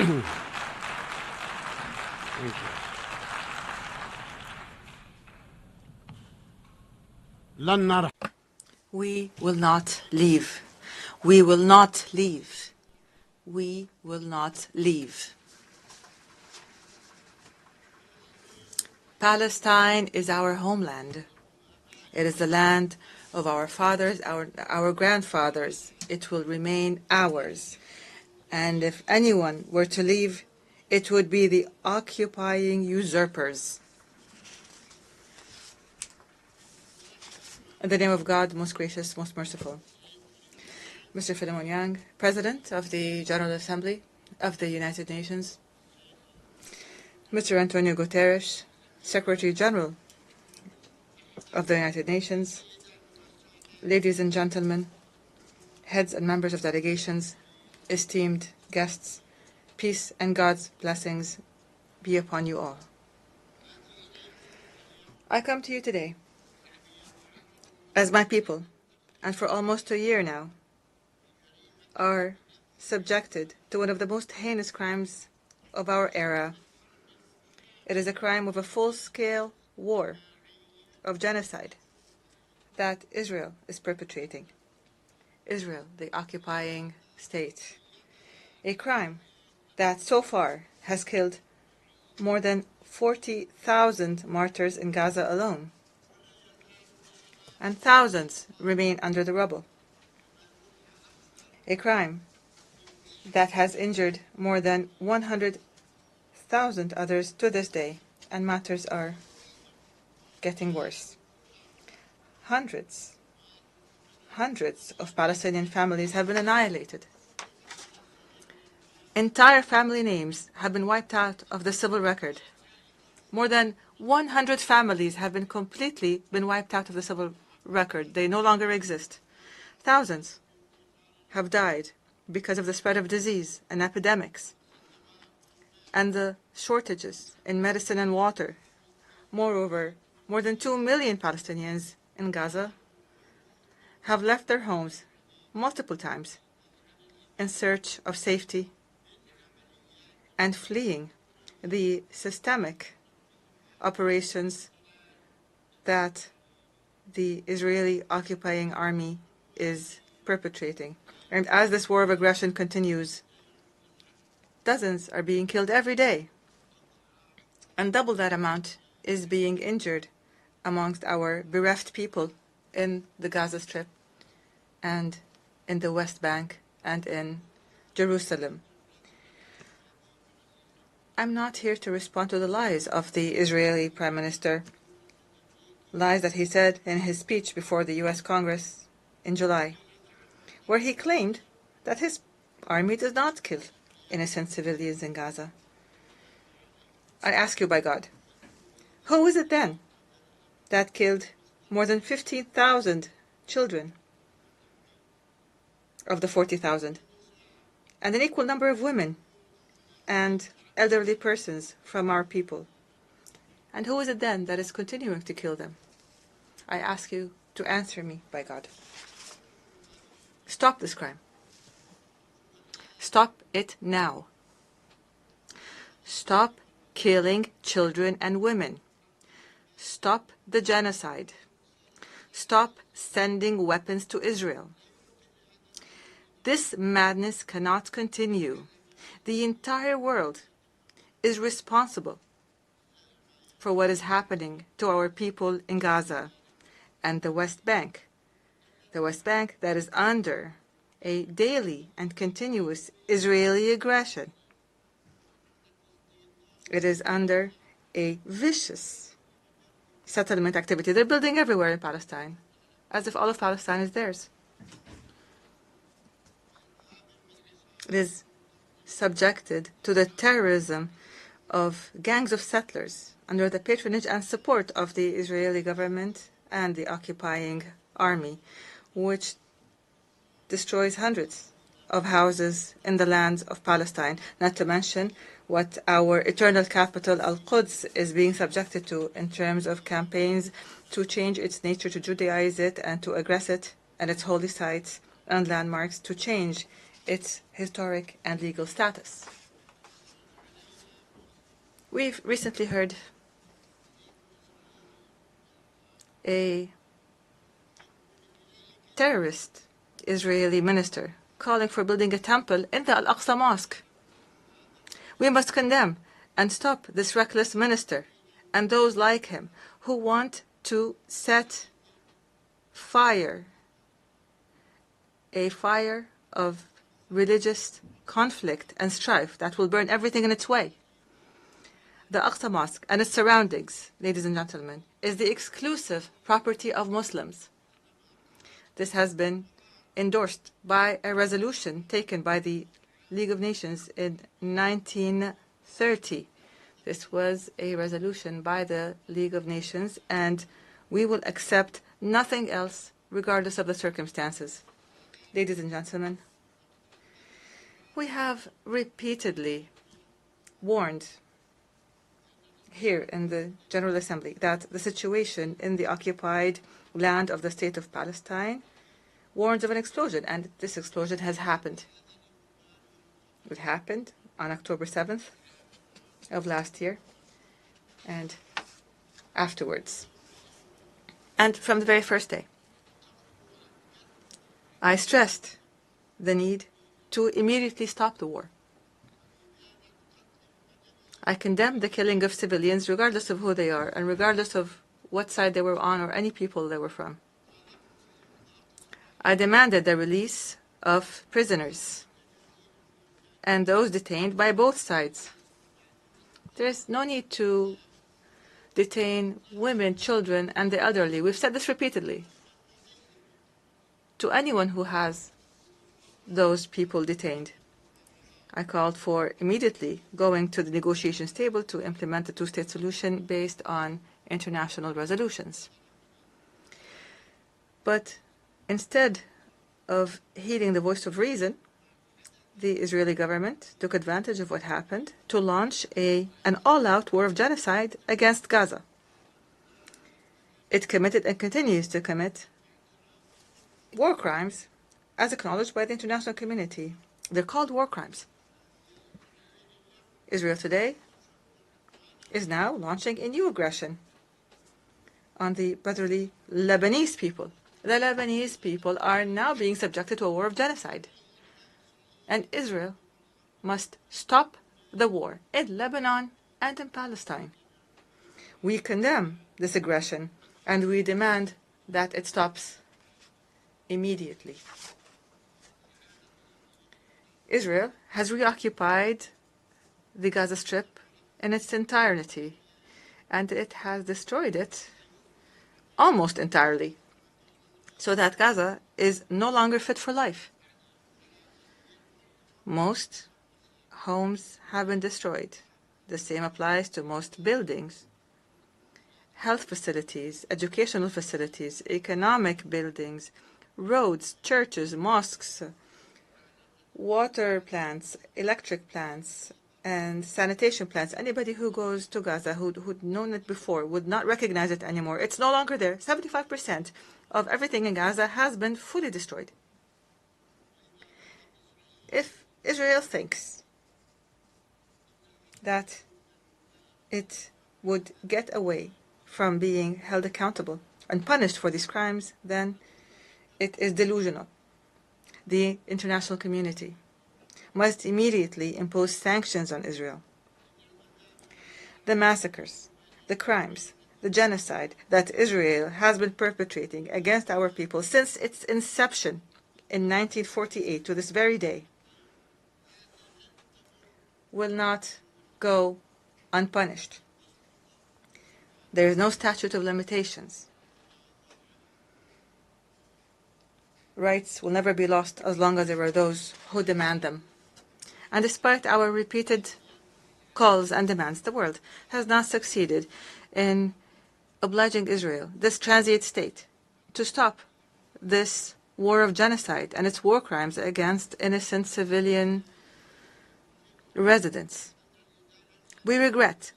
Thank you. We will not leave. We will not leave. We will not leave. Palestine is our homeland. It is the land of our fathers, our grandfathers. It will remain ours. And if anyone were to leave, it would be the occupying usurpers. In the name of God, most gracious, most merciful. Mr. Philemon Yang, President of the General Assembly of the United Nations. Mr. Antonio Guterres, Secretary General of the United Nations. Ladies and gentlemen, heads and members of delegations, esteemed guests, peace and God's blessings be upon you all. I come to you today as my people, and for almost a year now, are subjected to one of the most heinous crimes of our era. It is a crime of a full-scale war, of genocide, that Israel is perpetrating. Israel, the occupying state. A crime that so far has killed more than 40,000 martyrs in Gaza alone, and thousands remain under the rubble. A crime that has injured more than 100,000 others to this day, and matters are getting worse. Hundreds of Palestinian families have been annihilated. Entire family names have been wiped out of the civil record. More than 100 families have been completely wiped out of the civil record. They no longer exist. Thousands have died because of the spread of disease and epidemics and the shortages in medicine and water. Moreover, more than 2 million Palestinians in Gaza have left their homes multiple times in search of safety and fleeing the systemic operations that the Israeli occupying army is perpetrating. And as this war of aggression continues, dozens are being killed every day, and double that amount is being injured amongst our bereft people in the Gaza Strip and in the West Bank and in Jerusalem. I'm not here to respond to the lies of the Israeli Prime Minister, lies that he said in his speech before the U.S. Congress in July, where he claimed that his army does not kill innocent civilians in Gaza. I ask you by God, who is it then that killed more than 15,000 children of the 40,000, and an equal number of women and elderly persons from our people? And who is it then that is continuing to kill them? I ask you to answer me by God. Stop this crime. Stop it now. Stop killing children and women. Stop the genocide. Stop sending weapons to Israel. This madness cannot continue. The entire world is responsible for what is happening to our people in Gaza and the West Bank. The West Bank that is under a daily and continuous Israeli aggression. It is under a vicious settlement activity. They're building everywhere in Palestine, as if all of Palestine is theirs. It is subjected to the terrorism of gangs of settlers under the patronage and support of the Israeli government and the occupying army, which destroys hundreds of houses in the lands of Palestine, not to mention what our eternal capital, Al-Quds, is being subjected to in terms of campaigns to change its nature, to Judaize it, and to aggress it and its holy sites and landmarks, to change its historic and legal status. We've recently heard a terrorist Israeli minister calling for building a temple in the Al-Aqsa Mosque. We must condemn and stop this reckless minister and those like him who want to set fire, a fire of religious conflict and strife that will burn everything in its way. The Aqsa Mosque and its surroundings, ladies and gentlemen, is the exclusive property of Muslims. This has been endorsed by a resolution taken by the League of Nations in 1930. This was a resolution by the League of Nations, and we will accept nothing else regardless of the circumstances. Ladies and gentlemen, we have repeatedly warned here in the General Assembly that the situation in the occupied land of the State of Palestine warns of an explosion, and this explosion has happened. It happened on October 7th of last year and afterwards. And from the very first day, I stressed the need to immediately stop the war. I condemned the killing of civilians regardless of who they are and regardless of what side they were on or any people they were from. I demanded the release of prisoners and those detained by both sides. There is no need to detain women, children, and the elderly. We've said this repeatedly. To anyone who has those people detained, I called for immediately going to the negotiations table to implement a two-state solution based on international resolutions. But instead of heeding the voice of reason, the Israeli government took advantage of what happened to launch an all-out war of genocide against Gaza. It committed and continues to commit war crimes as acknowledged by the international community. They're called war crimes. Israel today is now launching a new aggression on the brotherly Lebanese people. The Lebanese people are now being subjected to a war of genocide. And Israel must stop the war in Lebanon and in Palestine. We condemn this aggression and we demand that it stops immediately. Israel has reoccupied the Gaza Strip in its entirety, and it has destroyed it almost entirely, so that Gaza is no longer fit for life. Most homes have been destroyed. The same applies to most buildings, health facilities, educational facilities, economic buildings, roads, churches, mosques, water plants, electric plants, and sanitation plants. Anybody who goes to Gaza who'd known it before would not recognize it anymore. It's no longer there. 75% of everything in Gaza has been fully destroyed. If Israel thinks that it would get away from being held accountable and punished for these crimes, then it is delusional. The international community must immediately impose sanctions on Israel. The massacres, the crimes, the genocide that Israel has been perpetrating against our people since its inception in 1948 to this very day will not go unpunished. There is no statute of limitations. Rights will never be lost as long as there are those who demand them. And despite our repeated calls and demands, the world has not succeeded in obliging Israel, this transient state, to stop this war of genocide and its war crimes against innocent civilian residents. We regret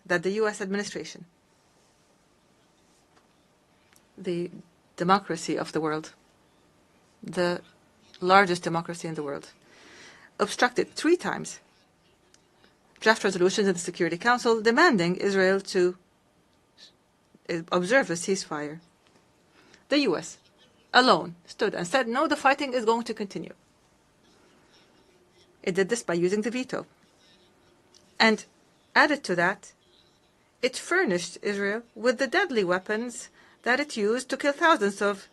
that the U.S. administration, the democracy of the world, the largest democracy in the world, obstructed 3 times draft resolutions in the Security Council demanding Israel to observe a ceasefire. The U.S. alone stood and said, no, the fighting is going to continue. It did this by using the veto. And added to that, it furnished Israel with the deadly weapons that it used to kill thousands of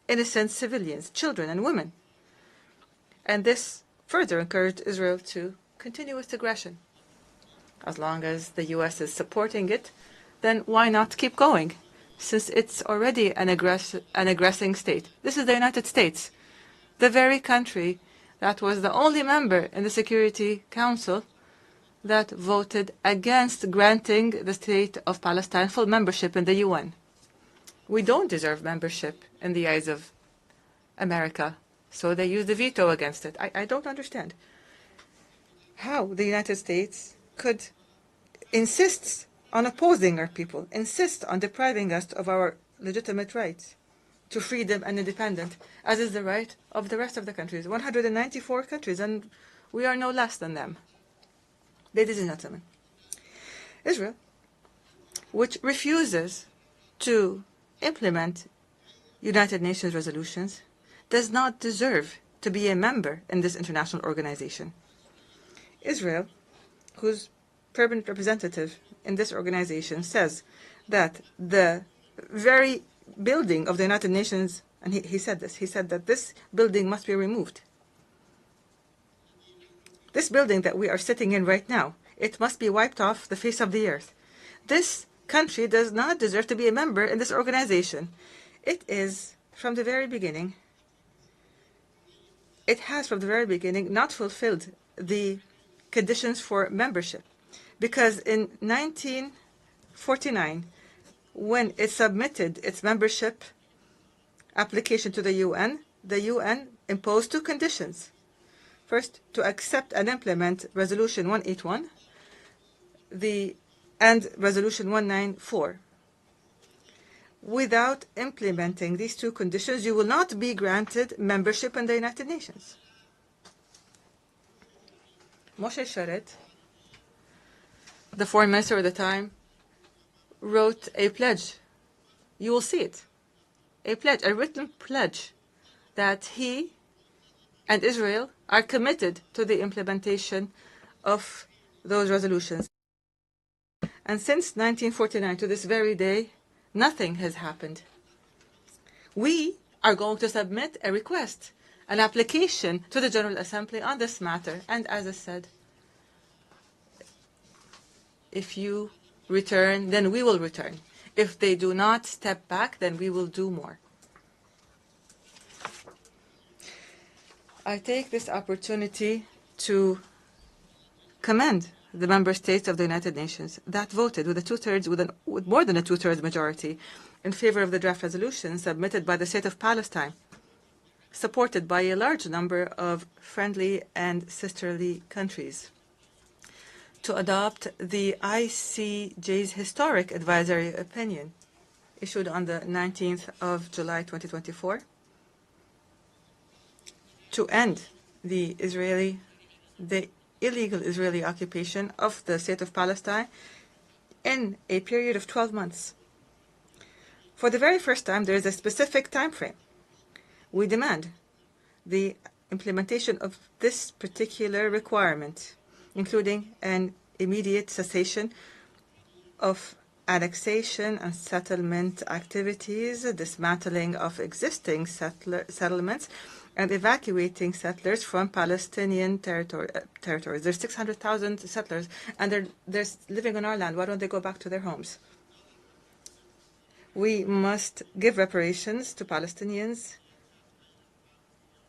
innocent civilians, children and women. And this further encouraged Israel to continue its aggression. As long as the U.S. is supporting it, then why not keep going, since it's already an aggressing state? This is the United States, the very country that was the only member in the Security Council that voted against granting the state of Palestine full membership in the UN. We don't deserve membership in the eyes of America, so they use the veto against it. I don't understand how the United States could insist on opposing our people, insist on depriving us of our legitimate rights to freedom and independence, as is the right of the rest of the countries, 194 countries, and we are no less than them. Ladies and gentlemen, Israel, which refuses to implement United Nations resolutions, does not deserve to be a member in this international organization. Israel, whose permanent representative in this organization says that the very building of the United Nations, and he said that this building must be removed. This building that we are sitting in right now, it must be wiped off the face of the earth. This country does not deserve to be a member in this organization. It is, from the very beginning, it has from the very beginning not fulfilled the conditions for membership. Because in 1949, when it submitted its membership application to the UN imposed two conditions. First, to accept and implement Resolution 181 and Resolution 194. Without implementing these two conditions, you will not be granted membership in the United Nations. Moshe Sharet, the foreign minister at the time, wrote a pledge. You will see it. A pledge, a written pledge, that he and Israel are committed to the implementation of those resolutions. And since 1949 to this very day, nothing has happened. We are going to submit a request, an application to the General Assembly on this matter. And as I said, if you return, then we will return. If they do not step back, then we will do more. I take this opportunity to commend the member states of the United Nations that voted with more than a two-thirds majority in favor of the draft resolution submitted by the State of Palestine, supported by a large number of friendly and sisterly countries, to adopt the ICJ's historic advisory opinion issued on the 19th of July 2024 to end the illegal Israeli occupation of the State of Palestine in a period of 12 months. For the very first time, there is a specific time frame. We demand the implementation of this particular requirement, including an immediate cessation of annexation and settlement activities, dismantling of existing settlements, and evacuating settlers from Palestinian territories. There's 600,000 settlers, and they're living on our land. Why don't they go back to their homes? We must give reparations to Palestinians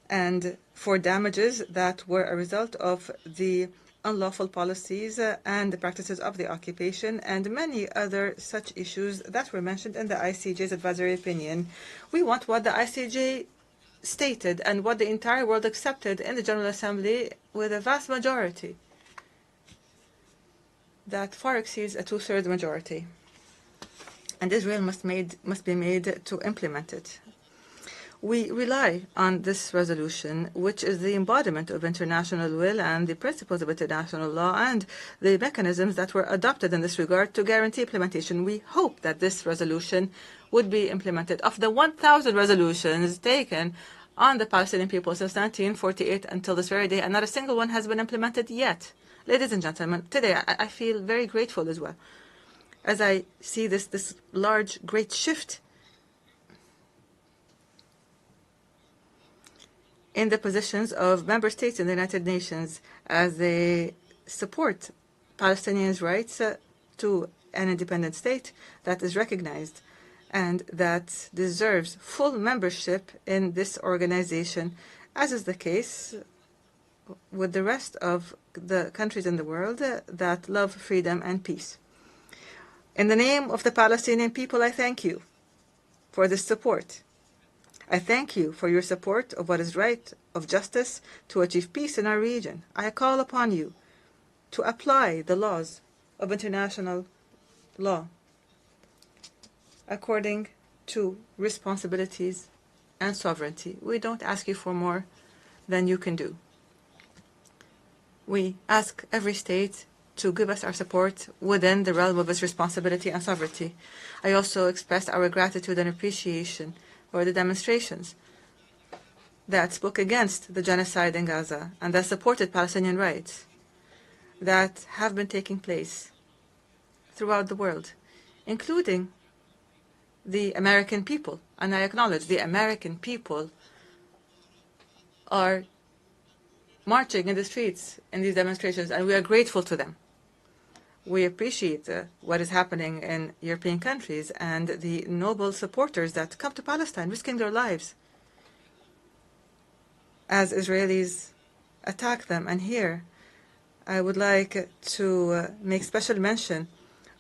and for damages that were a result of the unlawful policies and the practices of the occupation, and many other such issues that were mentioned in the ICJ's advisory opinion. We want what the ICJ stated and what the entire world accepted in the General Assembly with a vast majority that far exceeds a two-thirds majority. And Israel must be made to implement it. We rely on this resolution, which is the embodiment of international will and the principles of international law and the mechanisms that were adopted in this regard to guarantee implementation. We hope that this resolution would be implemented. Of the 1,000 resolutions taken on the Palestinian people since 1948 until this very day, and not a single one has been implemented yet. Ladies and gentlemen, today I feel very grateful as well, as I see this large, great shift in the positions of member states in the United Nations as they support Palestinians' rights to an independent state that is recognized and that deserves full membership in this organization, as is the case with the rest of the countries in the world that love freedom and peace. In the name of the Palestinian people, I thank you for this support. I thank you for your support of what is right, of justice, to achieve peace in our region. I call upon you to apply the laws of international law according to responsibilities and sovereignty. We don't ask you for more than you can do. We ask every state to give us our support within the realm of its responsibility and sovereignty. I also express our gratitude and appreciation for the demonstrations that spoke against the genocide in Gaza and that supported Palestinian rights that have been taking place throughout the world, including the American people. And I acknowledge the American people are marching in the streets in these demonstrations, and we are grateful to them. We appreciate what is happening in European countries and the noble supporters that come to Palestine, risking their lives as Israelis attack them. And here, I would like to make special mention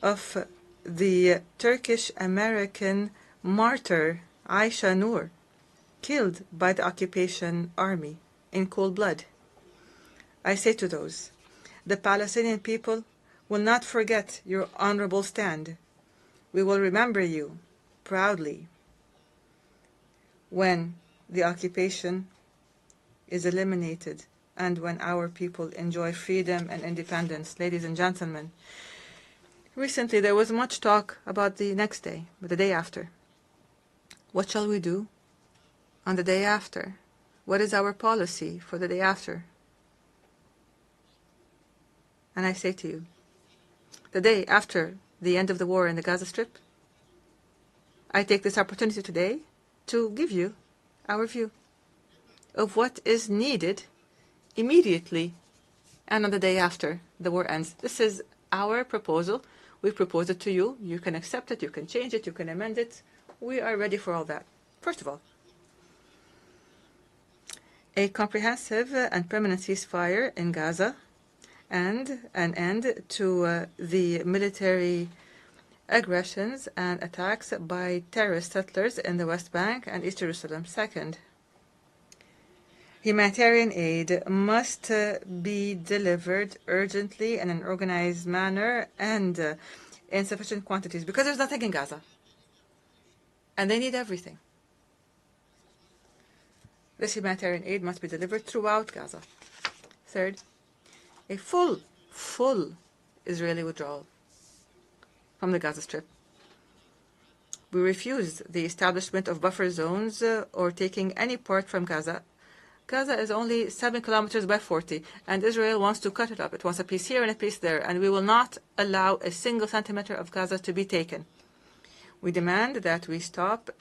of the Turkish-American martyr Aisha Noor, killed by the occupation army in cold blood. I say to those, the Palestinian people will not forget your honorable stand. We will remember you proudly when the occupation is eliminated and when our people enjoy freedom and independence. Ladies and gentlemen, recently there was much talk about the next day, the day after. What shall we do on the day after? What is our policy for the day after? And I say to you, the day after the end of the war in the Gaza Strip, I take this opportunity today to give you our view of what is needed immediately and on the day after the war ends. This is our proposal. We propose it to you. You can accept it, you can change it, you can amend it. We are ready for all that. First of all, a comprehensive and permanent ceasefire in Gaza and an end to the military aggressions and attacks by terrorist settlers in the West Bank and East Jerusalem. Second, humanitarian aid must be delivered urgently in an organized manner and in sufficient quantities, because there's nothing in Gaza, and they need everything. This humanitarian aid must be delivered throughout Gaza. Third, a full Israeli withdrawal from the Gaza Strip. We refuse the establishment of buffer zones or taking any part from Gaza. Gaza is only 7 kilometers by 40, and Israel wants to cut it up. It wants a piece here and a piece there, and we will not allow a single centimeter of Gaza to be taken. We demand that we stop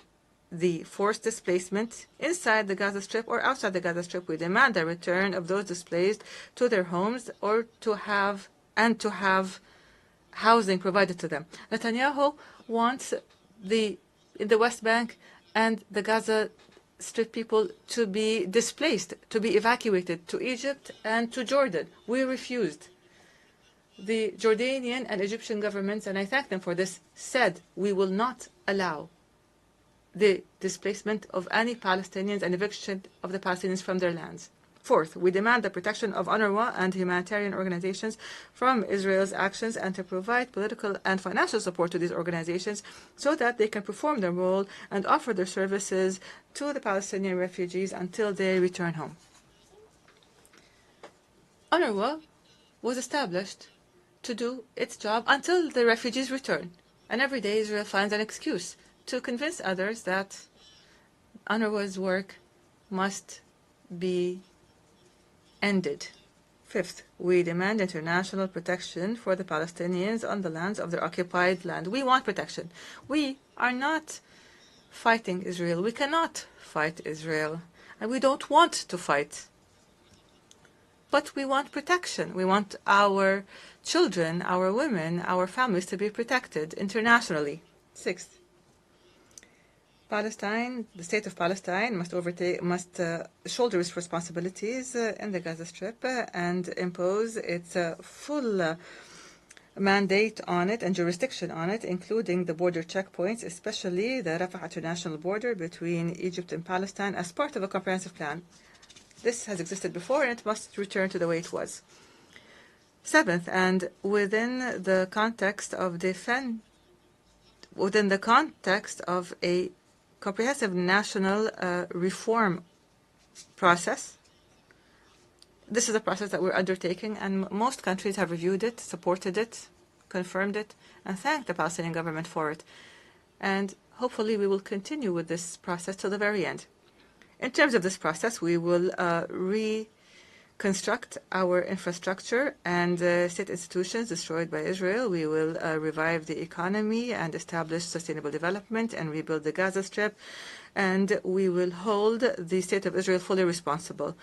the forced displacement inside the Gaza Strip or outside the Gaza Strip. We demand the return of those displaced to their homes or to have housing provided to them. Netanyahu wants the West Bank and the Gaza Strip people to be displaced, to be evacuated to Egypt and to Jordan. We refused. The Jordanian and Egyptian governments, and I thank them for this, said we will not allow the displacement of any Palestinians and eviction of the Palestinians from their lands. Fourth, we demand the protection of UNRWA and humanitarian organizations from Israel's actions and to provide political and financial support to these organizations so that they can perform their role and offer their services to the Palestinian refugees until they return home. UNRWA was established to do its job until the refugees return. And every day Israel finds an excuse to convince others that UNRWA's work must be ended. Fifth, we demand international protection for the Palestinians on the lands of their occupied land. We want protection. We are not fighting Israel. We cannot fight Israel. And we don't want to fight. But we want protection. We want our children, our women, our families to be protected internationally. Sixth, Palestine, the state of Palestine must shoulder its responsibilities in the Gaza Strip and impose its full mandate on it and jurisdiction on it, including the border checkpoints, especially the Rafah international border between Egypt and Palestine, as part of a comprehensive plan. This has existed before, and it must return to the way it was. Seventh, and within the context of a comprehensive national reform process. This is a process that we're undertaking, and most countries have reviewed it, supported it, confirmed it, and thanked the Palestinian government for it. And hopefully we will continue with this process till the very end. In terms of this process, we will reconstruct our infrastructure and state institutions destroyed by Israel. We will revive the economy and establish sustainable development and rebuild the Gaza Strip. And we will hold the state of Israel fully responsible.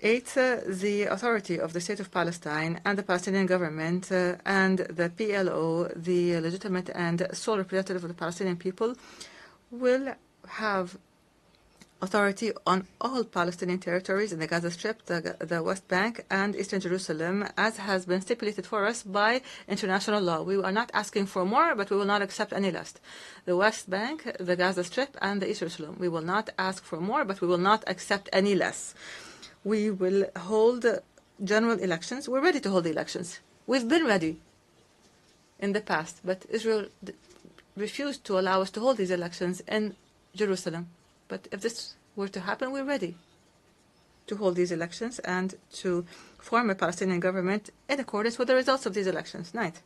Eighth, the authority of the state of Palestine and the Palestinian government and the PLO, the legitimate and sole representative of the Palestinian people, will have authority on all Palestinian territories in the Gaza Strip, the West Bank, and Eastern Jerusalem, as has been stipulated for us by international law. We are not asking for more, but we will not accept any less. The West Bank, the Gaza Strip, and the Eastern Jerusalem. We will not ask for more, but we will not accept any less. We will hold general elections. We're ready to hold the elections. We've been ready in the past, but Israel refused to allow us to hold these elections in Jerusalem. But if this were to happen, we're ready to hold these elections and to form a Palestinian government in accordance with the results of these elections. Ninth,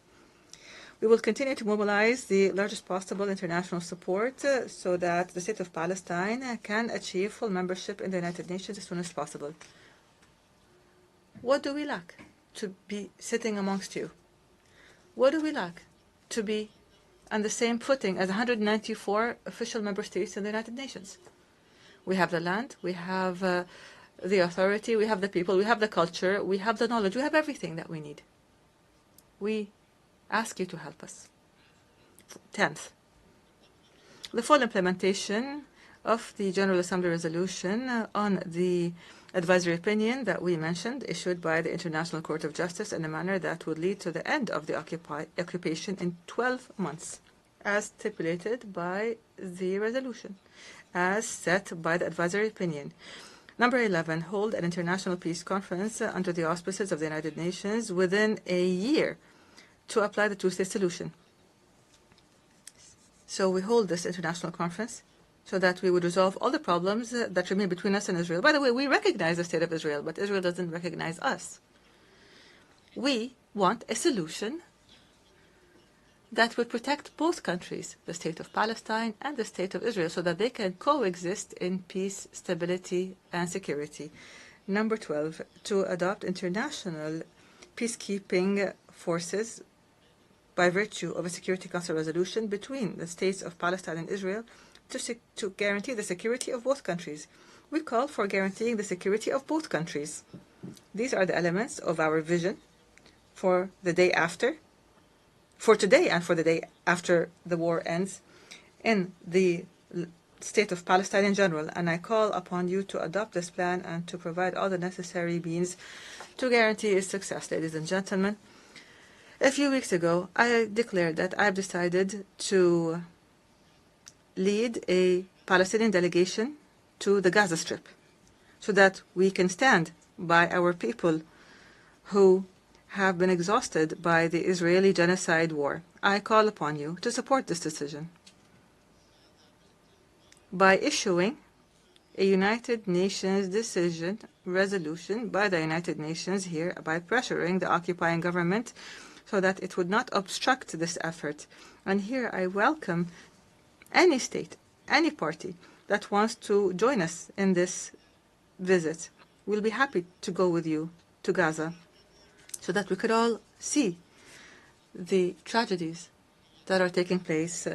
we will continue to mobilize the largest possible international support so that the state of Palestine can achieve full membership in the United Nations as soon as possible. What do we lack to be sitting amongst you? What do we lack to be on the same footing as 194 official member states in the United Nations? We have the land, we have the authority, we have the people, we have the culture, we have the knowledge, we have everything that we need. We ask you to help us. 10th, the full implementation of the General Assembly resolution on the advisory opinion that we mentioned, issued by the International Court of Justice in a manner that would lead to the end of the occupation in 12 months, as stipulated by the resolution, as set by the advisory opinion. Number 11, hold an international peace conference under the auspices of the United Nations within a year to apply the two-state solution. So we hold this international conference so that we would resolve all the problems that remain between us and Israel. By the way, we recognize the state of Israel, but Israel doesn't recognize us. We want a solution that would protect both countries, the state of Palestine and the state of Israel, so that they can coexist in peace, stability, and security. Number 12, to adopt international peacekeeping forces by virtue of a Security Council resolution between the states of Palestine and Israel to guarantee the security of both countries. We call for guaranteeing the security of both countries. These are the elements of our vision for the day after, for today and for the day after the war ends, in the state of Palestine in general. And I call upon you to adopt this plan and to provide all the necessary means to guarantee its success. Ladies and gentlemen, a few weeks ago, I declared that I've decided to lead a Palestinian delegation to the Gaza Strip. so that we can stand by our people who have been exhausted by the Israeli genocide war. I call upon you to support this decision by issuing a United Nations resolution by the United Nations here, by pressuring the occupying government so that it would not obstruct this effort. And here I welcome any state, any party that wants to join us in this visit. We'll be happy to go with you to Gaza so that we could all see the tragedies that are taking place.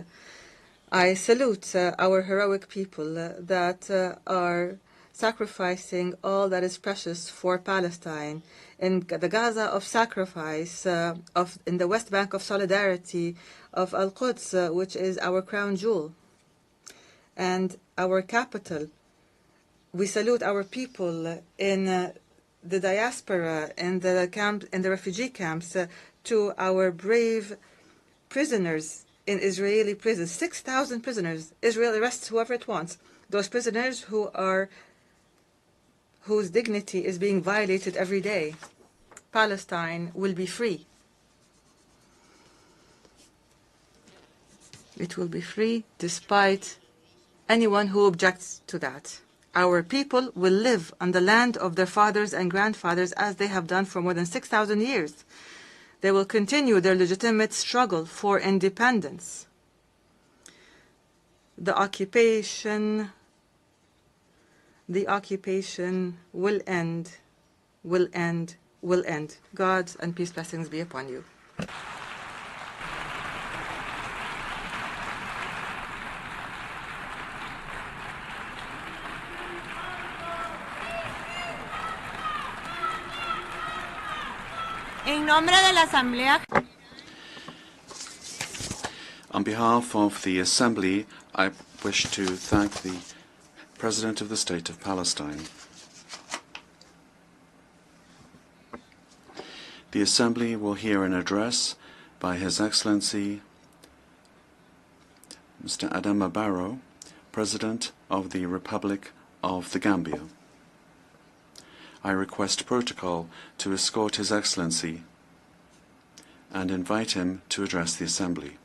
I salute our heroic people that are sacrificing all that is precious for Palestine, in the Gaza of sacrifice, in the West Bank of solidarity, of Al-Quds, which is our crown jewel and our capital. We salute our people in the diaspora, in the camp, in the refugee camps, to our brave prisoners in Israeli prisons. 6,000 prisoners. Israel arrests whoever it wants. Those prisoners whose dignity is being violated every day. Palestine will be free. It will be free despite anyone who objects to that. Our people will live on the land of their fathers and grandfathers as they have done for more than 6,000 years. They will continue their legitimate struggle for independence. The occupation will end, will end, will end. God's and peace blessings be upon you. En nombre de la Asamblea. On behalf of the Assembly, I wish to thank the President of the State of Palestine. The Assembly will hear an address by His Excellency Mr. Adama Barrow, President of the Republic of the Gambia. I request protocol to escort His Excellency and invite him to address the Assembly.